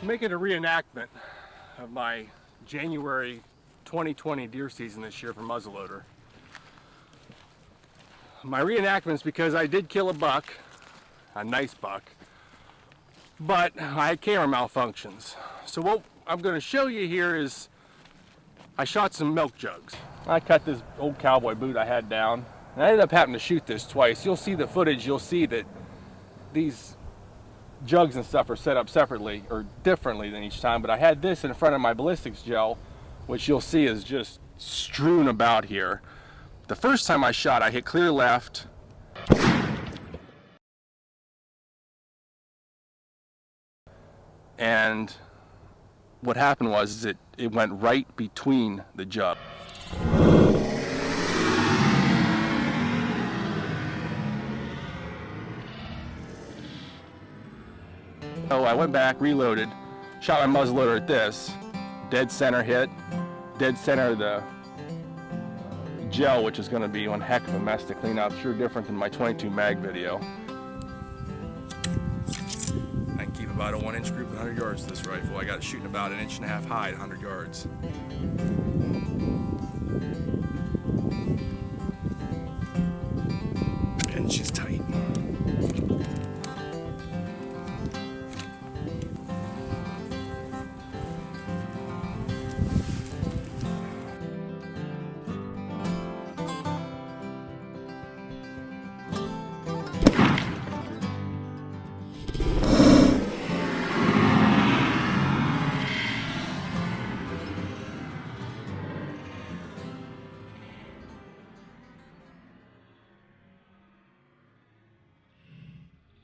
Making a reenactment of my January 2020 deer season this year for muzzleloader. My reenactment is because I did kill a buck, a nice buck, but I had camera malfunctions. So what I'm going to show you here is I shot some milk jugs. I cut this old cowboy boot I had down, and I ended up having to shoot this twice. You'll see the footage, you'll see that these jugs and stuff are set up separately or differently than each time, but I had this in front of my ballistics gel, which you'll see is just strewn about here. The first time I shot, I hit clear left, and what happened was it went right between the jug. So I went back, reloaded, shot my muzzleloader at this, dead center hit, dead center of the gel, which is going to be one heck of a mess to clean up, sure different than my 22 mag video. I can keep about a 1-inch group at 100 yards with this rifle. I got it shooting about 1.5 inches high at 100 yards. And she's tight.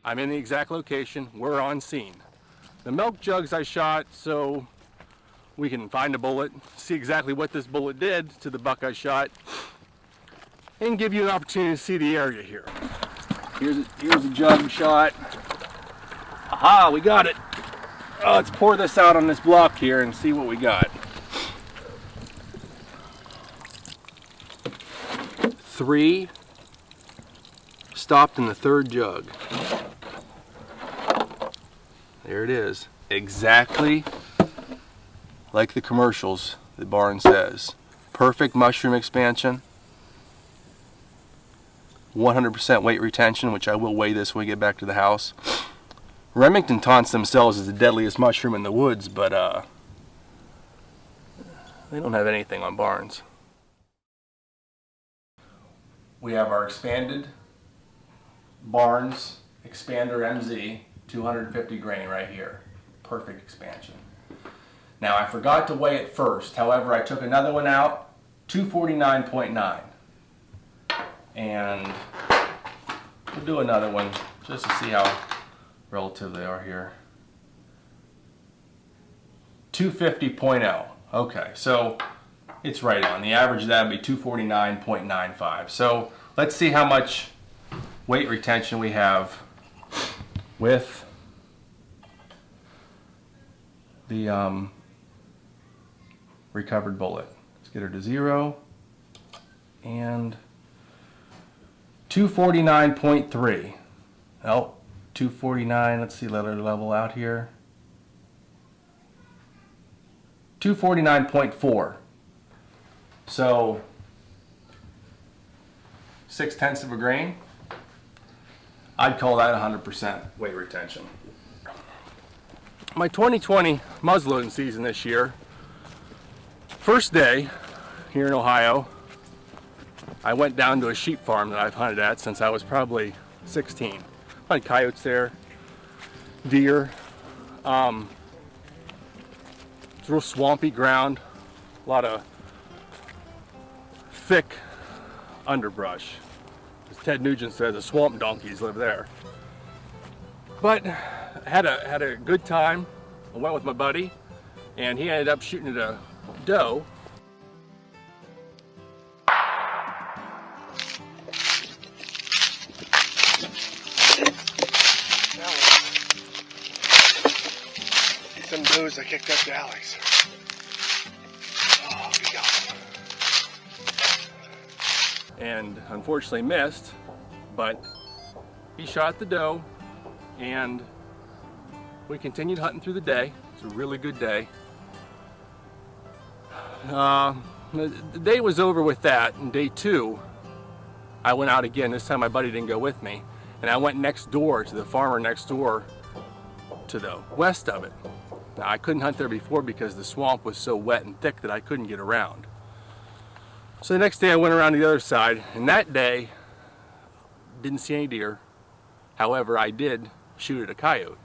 I'm in the exact location. We're on scene. The milk jugs I shot so we can find a bullet, see exactly what this bullet did to the buck I shot, and give you an opportunity to see the area here. Here's a jug shot. Aha, we got it. Oh, let's pour this out on this block here and see what we got. 3 stopped in the 3rd jug. There it is, exactly like the commercials that Barnes says. Perfect mushroom expansion, 100% weight retention, which I will weigh this when we get back to the house. Remington taunts themselves as the deadliest mushroom in the woods, but they don't have anything on Barnes. We have our expanded Barnes Expander MZ 250 grain right here. Perfect expansion. Now I forgot to weigh it first, however I took another one out, 249.9. And we'll do another one just to see how relative they are here. 250.0. Okay, so it's right on. The average of that would be 249.95. So let's see how much weight retention we have with the recovered bullet. Let's get her to 0 and 249.3. Oh, 249. Let's see, let her level out here. 249.4. So 0.6 of a grain. I'd call that 100% weight retention. My 2020 muzzleloading season this year, first day here in Ohio, I went down to a sheep farm that I've hunted at since I was probably 16. I had coyotes there, deer. It's real swampy ground, a lot of thick underbrush. As Ted Nugent says, the swamp donkeys live there. But I had a good time. I went with my buddy, and he ended up shooting at a doe. Some does I kicked up to Alex. Oh, we got him. And unfortunately missed, but he shot the doe, and we continued hunting through the day. It's a really good day. The day was over with that, and day two, I went out again. This time my buddy didn't go with me, and I went next door to the farmer next door to the west of it. Now, I couldn't hunt there before because the swamp was so wet and thick that I couldn't get around. So the next day I went around to the other side, and that day, didn't see any deer. However, I did shoot at a coyote.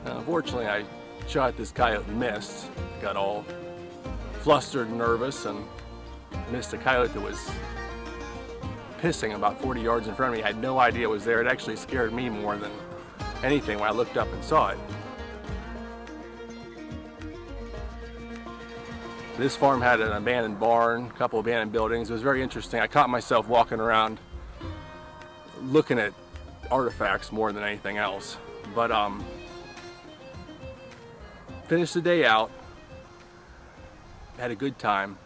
Unfortunately, I shot this coyote and missed. Got all flustered and nervous and missed a coyote that was pissing about 40 yards in front of me. I had no idea it was there. It actually scared me more than anything when I looked up and saw it. This farm had an abandoned barn, a couple abandoned buildings. It was very interesting. I caught myself walking around looking at artifacts more than anything else. But finished the day out, had a good time.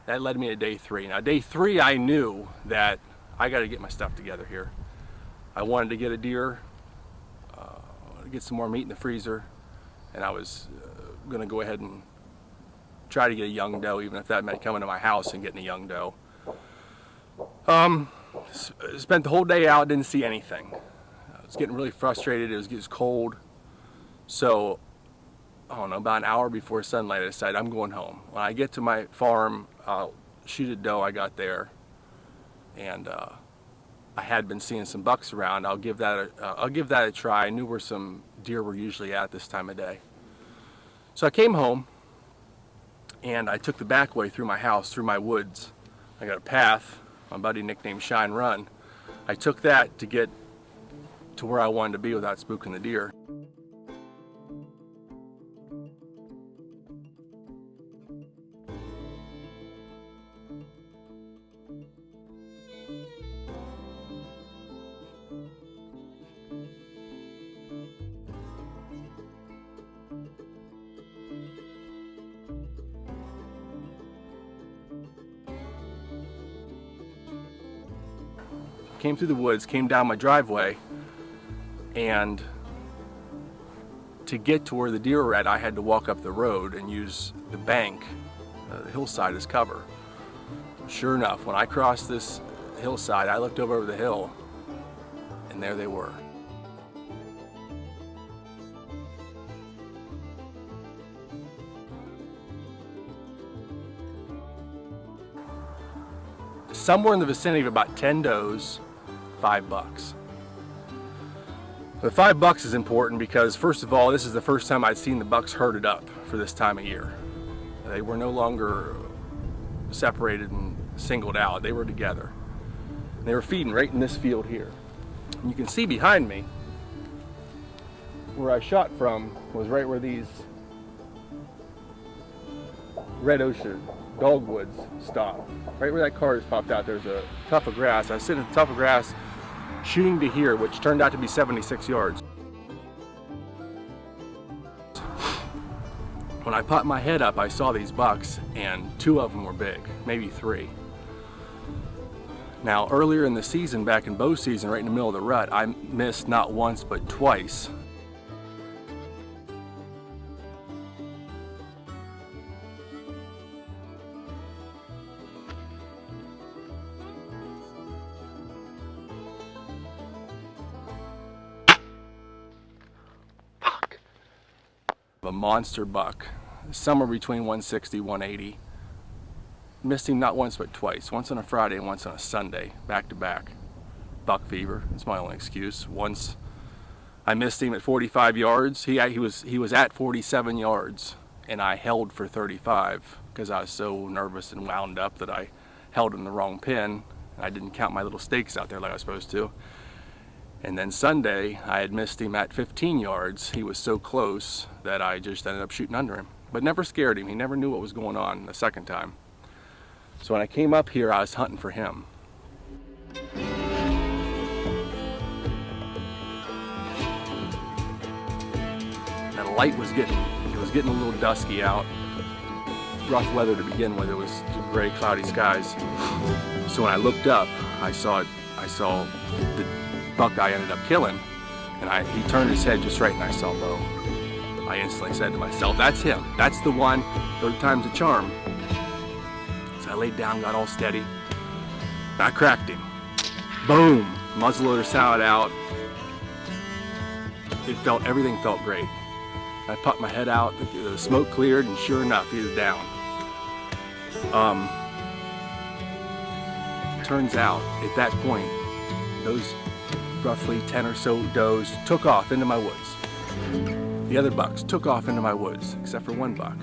That led me to day three. Now day three, I knew that I got to get my stuff together here. I wanted to get a deer, get some more meat in the freezer, and I was going to go ahead and try to get a young doe, even if that meant coming to my house and getting a young doe. Spent the whole day out, didn't see anything. I was getting really frustrated. It was cold. So, I don't know, about an hour before sunlight, I decided I'm going home. When I get to my farm, I'll shoot a doe I got there, and I had been seeing some bucks around. I'll give that a try. I knew where some deer were usually at this time of day. So I came home, and I took the back way through my house, through my woods. I got a path my buddy nicknamed Shine Run. I took that to get to where I wanted to be without spooking the deer. Came through the woods, came down my driveway, and to get to where the deer were at, I had to walk up the road and use the bank, the hillside, as cover. Sure enough, when I crossed this hillside, I looked over the hill, and there they were. Somewhere in the vicinity of about 10 does, 5 bucks. The 5 bucks is important because, first of all, this is the first time I'd seen the bucks herded up for this time of year. They were no longer separated and singled out. They were together. And they were feeding right in this field here. And you can see behind me, where I shot from was right where these red ocean dogwoods stop. Right where that car has popped out, there's a tuft of grass. I was sitting in the tuft of grass shooting to here, which turned out to be 76 yards. When I popped my head up, I saw these bucks, and 2 of them were big, maybe 3. Now, earlier in the season, back in bow season, right in the middle of the rut, I missed not once but twice. A monster buck, somewhere between 160, 180. Missed him not once but twice, once on a Friday and once on a Sunday, back to back. buck fever. That's my only excuse. Once I missed him at 45 yards. He was at 47 yards, and I held for 35 because I was so nervous and wound up that I held in the wrong pin. I didn't count my little stakes out there like I was supposed to. And then Sunday, I had missed him at 15 yards. He was so close that I just ended up shooting under him, but never scared him. He never knew what was going on the second time. So when I came up here, I was hunting for him. Now the light was getting a little dusky out. Rough weather to begin with. It was gray, cloudy skies. So when I looked up, I saw the buck I ended up killing, and he turned his head just right, and I saw Bo. I instantly said to myself, "That's him. That's the one. Third time's a charm." So I laid down, got all steady, and I cracked him. Boom! Muzzleloader sounded out. Everything felt great. I popped my head out, the smoke cleared, and sure enough, he was down. Turns out, at that point, those roughly 10 or so does took off into my woods. The other bucks took off into my woods, except for one buck.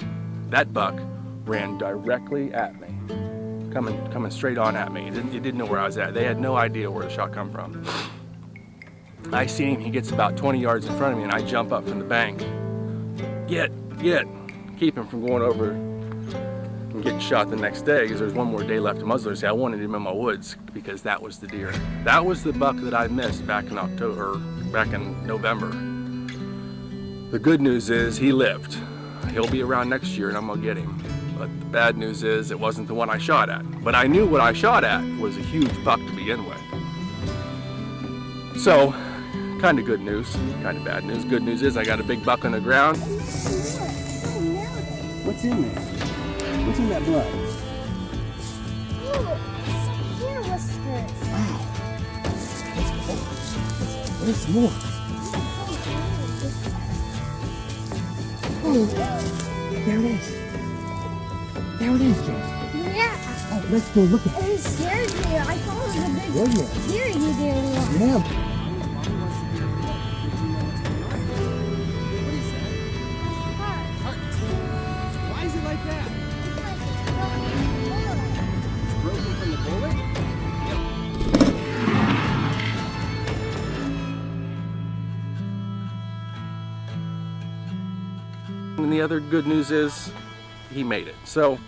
That buck ran directly at me, coming straight on at me. It didn't know where I was at. They had no idea where the shot come from. I see him, he gets about 20 yards in front of me, and I jump up from the bank. Get, keep him from going over and getting shot the next day, because there's one more day left to muzzleloader. See, I wanted him in my woods because that was the deer. That was the buck that I missed back in November. The good news is he lived. He'll be around next year and I'm gonna get him. But the bad news is it wasn't the one I shot at. But I knew what I shot at was a huge buck to begin with. So, kind of good news, kind of bad news. Good news is I got a big buck on the ground. What's in there? What's in that blood? Oh, some hair whiskers. Wow. There's more. Oh, there it is. There it is, James. Yeah. Oh, let's go look at it. It scared me. I thought it was a big Yeah. deer you did. Yeah. Why is it like that? It's broken from the bullet? And the other good news is he made it. So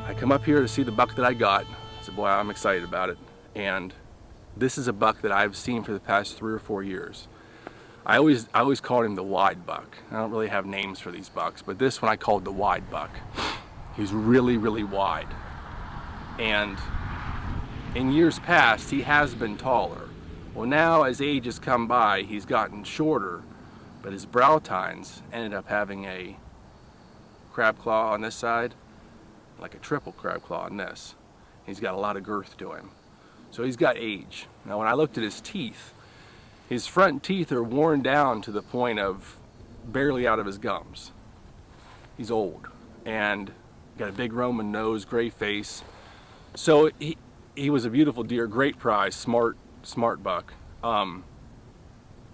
I come up here to see the buck that I got. I said, boy, I'm excited about it. And this is a buck that I've seen for the past 3 or 4 years. I always called him the wide buck. I don't really have names for these bucks, but this one I called the wide buck. He's really, really wide. And in years past, he has been taller. Well, now as age has come by, he's gotten shorter, but his brow tines ended up having a crab claw on this side, like a triple crab claw on this. He's got a lot of girth to him. So he's got age. Now when I looked at his teeth, his front teeth are worn down to the point of barely out of his gums. He's old and got a big Roman nose, gray face. So he was a beautiful deer, great prize, smart buck. Of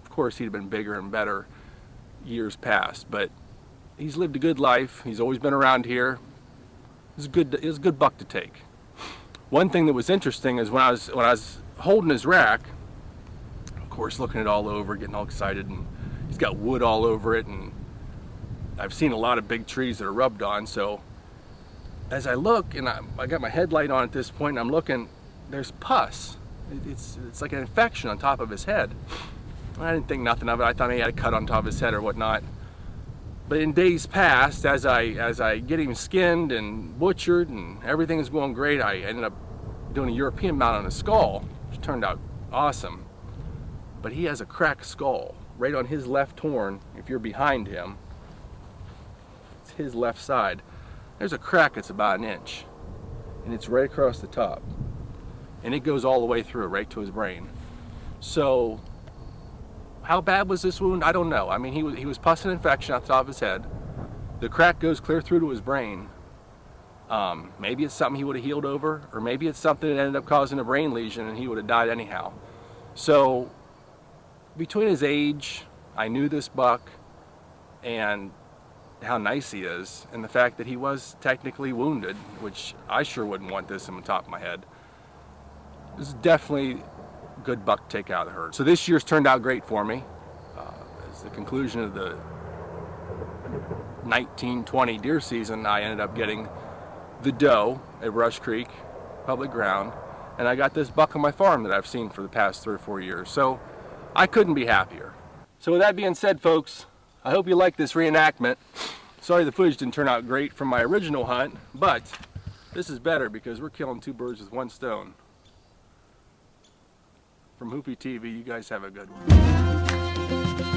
course, he'd have been bigger and better years past, but he's lived a good life. He's always been around here. It was a good buck to take. One thing that was interesting is when I was holding his rack, of course, looking it all over, getting all excited, and he's got wood all over it, and I've seen a lot of big trees that are rubbed on. So as I look, and I got my headlight on at this point, and I'm looking, there's pus. It's like an infection on top of his head. I didn't think nothing of it. I thought he had a cut on top of his head or whatnot. But in days past, as I get him skinned and butchered and everything's going great, I ended up doing a European mount on his skull, which turned out awesome. But he has a cracked skull right on his left horn. If you're behind him, it's his left side. There's a crack that's about 1 inch, and it's right across the top. And it goes all the way through, right to his brain. So how bad was this wound? I don't know. I mean, he was pus and infection on the top of his head. The crack goes clear through to his brain. Maybe it's something he would have healed over, or maybe it's something that ended up causing a brain lesion and he would have died anyhow. So between his age, I knew this buck, and how nice he is, and the fact that he was technically wounded, which I sure wouldn't want this in the top of my head, this is definitely a good buck to take out of the herd. So this year's turned out great for me. As the conclusion of the 1920 deer season, I ended up getting the doe at Rush Creek, public ground, and I got this buck on my farm that I've seen for the past 3 or 4 years. So I couldn't be happier. So with that being said, folks, I hope you like this reenactment. Sorry the footage didn't turn out great from my original hunt, but this is better because we're killing 2 birds with 1 stone. From Hoopy TV, you guys have a good one.